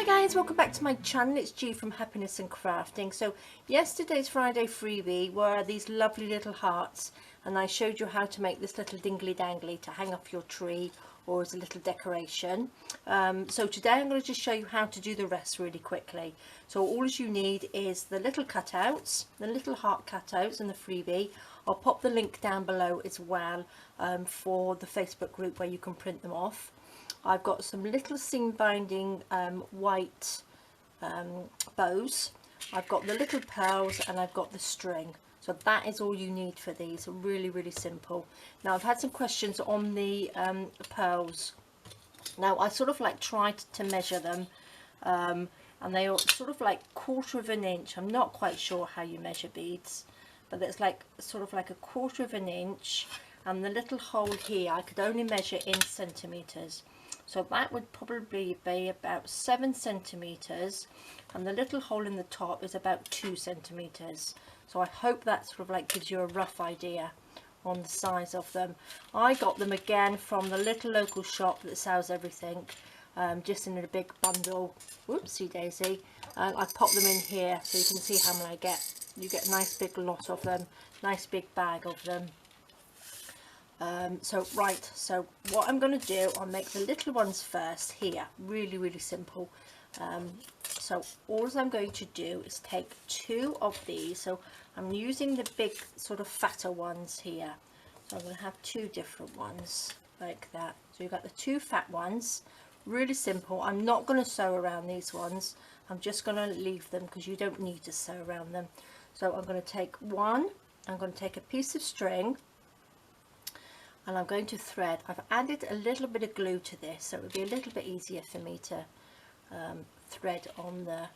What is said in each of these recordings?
Hi guys, welcome back to my channel. It's G from Happiness and Crafting. So yesterday's Friday freebie were these lovely little hearts, and I showed you how to make this little dingly dangly to hang off your tree or as a little decoration. So today I'm going to just show you how to do the rest really quickly. So all you need is the little cutouts, the little heart cutouts and the freebie. I'll pop the link down below as well for the Facebook group where you can print them off. I've got some little seam binding white bows. I've got the little pearls and I've got the string. So that is all you need for these. Really simple. Now I've had some questions on the pearls. Now I sort of like tried to measure them and they are sort of like 1/4 of an inch. I'm not quite sure how you measure beads, but it's like sort of like 1/4 of an inch, and the little hole here I could only measure in centimeters. So that would probably be about 7 centimeters, and the little hole in the top is about 2 centimeters. So I hope that sort of like gives you a rough idea on the size of them. I got them again from the little local shop that sells everything, just in a big bundle. Whoopsie daisy. I pop them in here so you can see how many I get. You get a nice big lot of them, nice big bag of them. So what I'm going to do, I'll make the little ones first here. Really simple. So all I'm going to do is take 2 of these. So I'm using the big sort of fatter ones here. So I'm going to have 2 different ones like that. So you've got the 2 fat ones. Really simple. I'm not going to sew around these ones. I'm just going to leave them because you don't need to sew around them. So I'm going to take one. I'm going to take a piece of string, and I'm going to thread. I've added a little bit of glue to this, so it would be a little bit easier for me to thread on the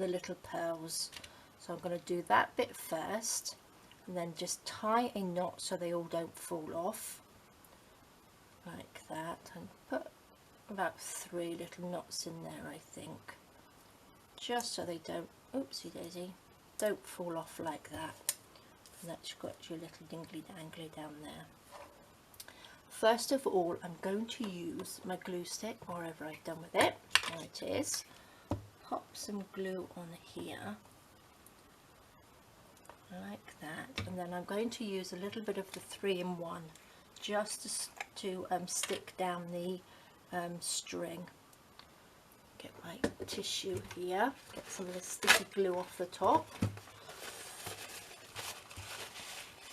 little pearls. So I'm going to do that bit first, and then just tie a knot so they all don't fall off, like that, and put about 3 little knots in there, I think, just so they don't, oopsie daisy, don't fall off like that. And that's got your little dingly dangly down there. First of all, I'm going to use my glue stick wherever I've done with it. There it is. Pop some glue on here, like that, and then I'm going to use a little bit of the 3-in-1 just to stick down the string. Get my tissue here, get some of the sticky glue off the top.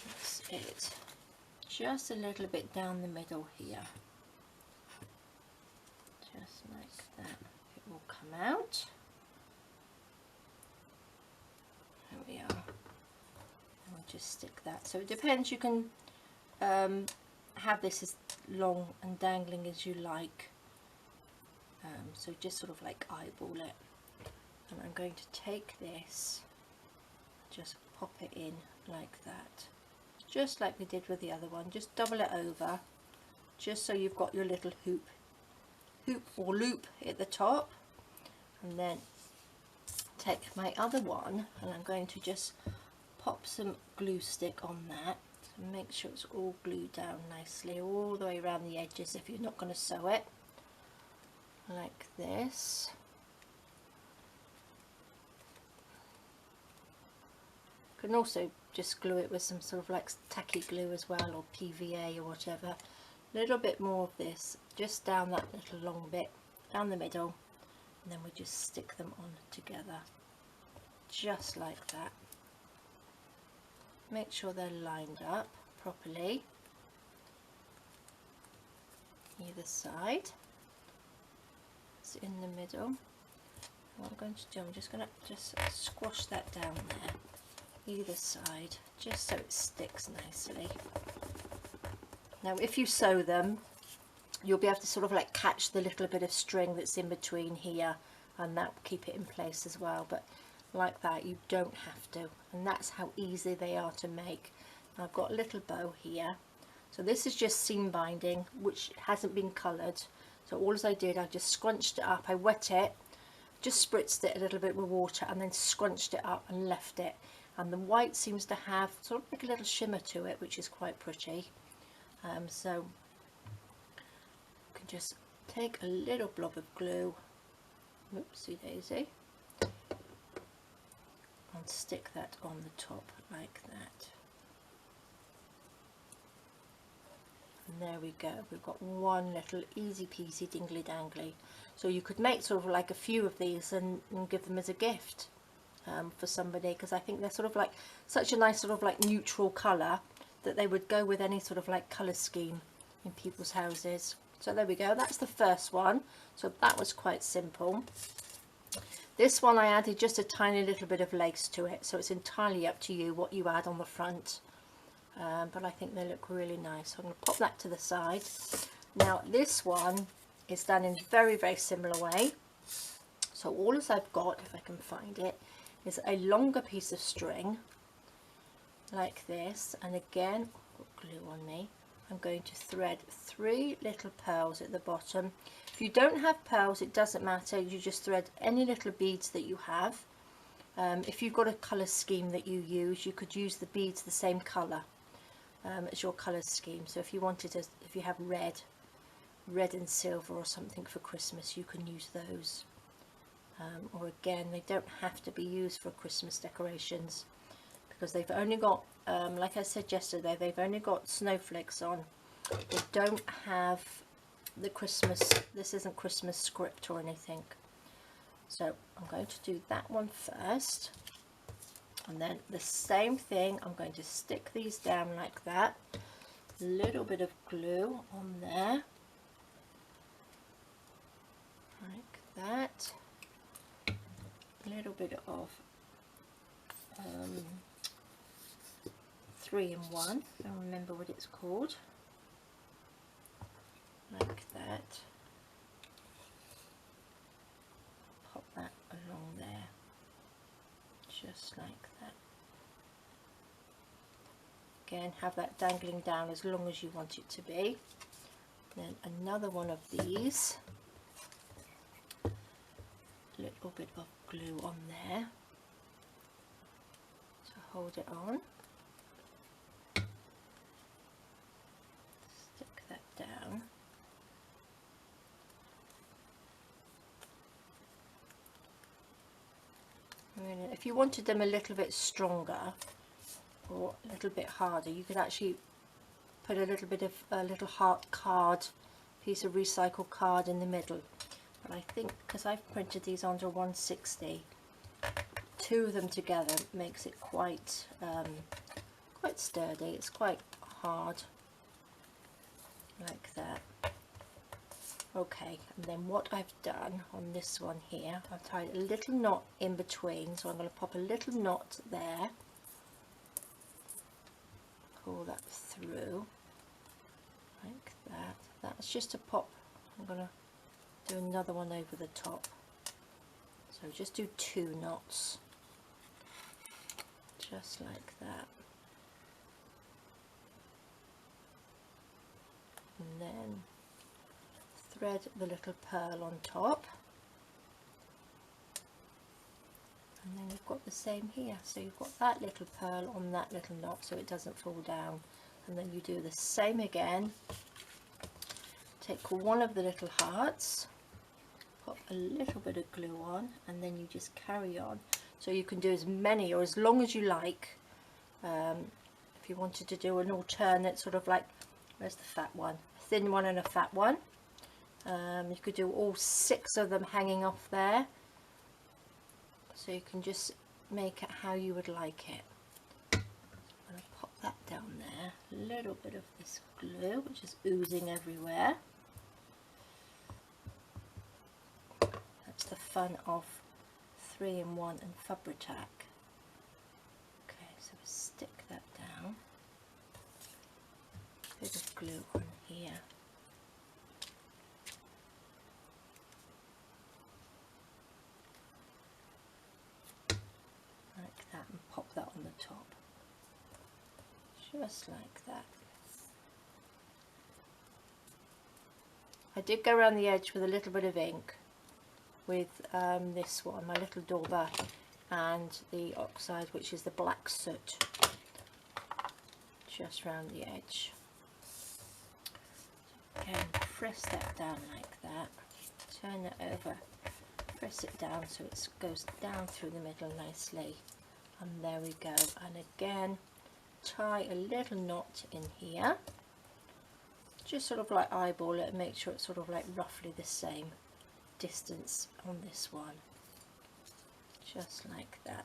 That's it. Just a little bit down the middle here, just like that. It will come out. There we are. And we'll just stick that. So it depends, you can have this as long and dangling as you like. So just sort of like eyeball it. And I'm going to take this, just pop it in like that. Just like we did with the other one, just double it over, just so you've got your little hoop or loop at the top. And then take my other one, and I'm going to just pop some glue stick on that, so make sure it's all glued down nicely all the way around the edges if you're not going to sew it, like this. You can also just glue it with some sort of like tacky glue as well, or PVA or whatever. A little bit more of this just down that little long bit down the middle, and then we just stick them on together just like that. Make sure they're lined up properly either side. It's in the middle. What I'm going to do, I'm just going to squash that down there either side, just so it sticks nicely. Now if you sew them, you'll be able to sort of like catch the little bit of string that's in between here, and that will keep it in place as well, but like that you don't have to, and that's how easy they are to make. I've got a little bow here, so this is just seam binding which hasn't been coloured. So all as I did, I just scrunched it up, I wet it, just spritzed it a little bit with water, and then scrunched it up and left it. And the white seems to have sort of like a little shimmer to it, which is quite pretty. So you can just take a little blob of glue Whoopsie daisy, and stick that on the top like that. And there we go, we've got one little easy peasy dingly dangly. So you could make sort of like a few of these and give them as a gift for somebody, because I think they're sort of like such a nice sort of like neutral colour that they would go with any sort of like colour scheme in people's houses. So there we go, that's the first one. So that was quite simple. This one I added just a tiny little bit of lace to it, so it's entirely up to you what you add on the front. But I think they look really nice. So I'm going to pop that to the side. Now this one is done in a very, very similar way. So all as I've got, if I can find it, is a longer piece of string like this, and again, I've got glue on me. I'm going to thread 3 little pearls at the bottom. If you don't have pearls, it doesn't matter, you just thread any little beads that you have. If you've got a colour scheme that you use, you could use the beads the same colour as your colour scheme. So if you wanted to, if you have red and silver or something for Christmas, you can use those. Or again, they don't have to be used for Christmas decorations, because they've only got, like I said yesterday, they've only got snowflakes on. They don't have the Christmas, this isn't Christmas script or anything. So I'm going to do that one first, and then the same thing, I'm going to stick these down like that, a little bit of glue on there, like that, a little bit of 3-in-1, I don't remember what it's called, like that. Pop that along there, just like that. Again, have that dangling down as long as you want it to be. Then another one of these, a little bit of glue on there to hold it on. Stick that down. If you wanted them a little bit stronger or a little bit harder, you could actually put a little bit of a little heart card, piece of recycled card in the middle. But I think because I've printed these onto 160, 2 of them together makes it quite quite sturdy. It's quite hard, like that. Okay, and then what I've done on this one here, I've tied a little knot in between, so I'm going to pop a little knot there, pull that through like that. That's just a pop. I'm going to do another one over the top, so just do 2 knots, just like that, and then thread the little pearl on top, and then you've got the same here, so you've got that little pearl on that little knot so it doesn't fall down, and then you do the same again. Take one of the little hearts, put a little bit of glue on, and then you just carry on. So you can do as many or as long as you like. If you wanted to do an alternate sort of like, where's the fat one, a thin one and a fat one, you could do all 6 of them hanging off there, so you can just make it how you would like it. I'm going to pop that down there, a little bit of this glue which is oozing everywhere. That's the fun of 3-in-1 and Fabri-Tac. Okay, so we stick that down, bit of glue on here. That, and pop that on the top, just like that. I did go around the edge with a little bit of ink with this one, my little dauber, and the oxide, which is the black soot, just round the edge. Again, press that down like that, turn it over press it down so it goes down through the middle nicely, and there we go. And again, tie a little knot in here, just sort of like eyeball it and make sure it's sort of like roughly the same distance on this one, just like that.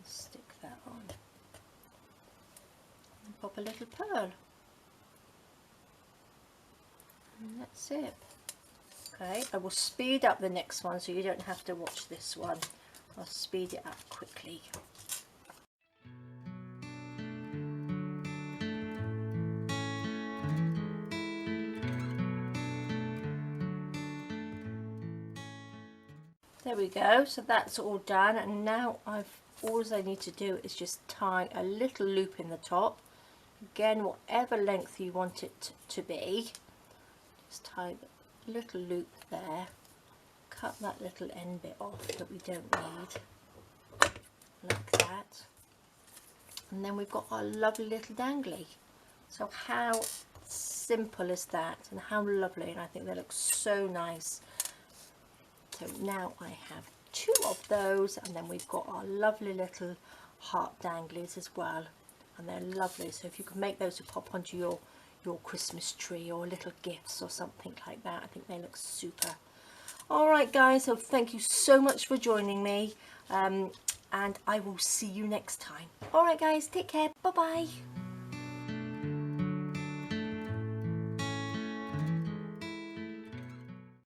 Stick that on and pop a little pearl, and that's it. Okay, I will speed up the next one so you don't have to watch this one. I'll speed it up quickly. There we go, so that's all done, and now all I need to do is just tie a little loop in the top. Again, whatever length you want it to be, just tie the little loop there, cut that little end bit off that we don't need, like that, and then we've got our lovely little dangly. So how simple is that, and how lovely, and I think they look so nice. So now I have 2 of those, and then we've got our lovely little heart danglies as well, and they're lovely. So if you can make those to pop onto your Christmas tree or little gifts or something like that, I think they look super. Alright guys, so thank you so much for joining me, and I will see you next time. Alright guys, take care, bye bye.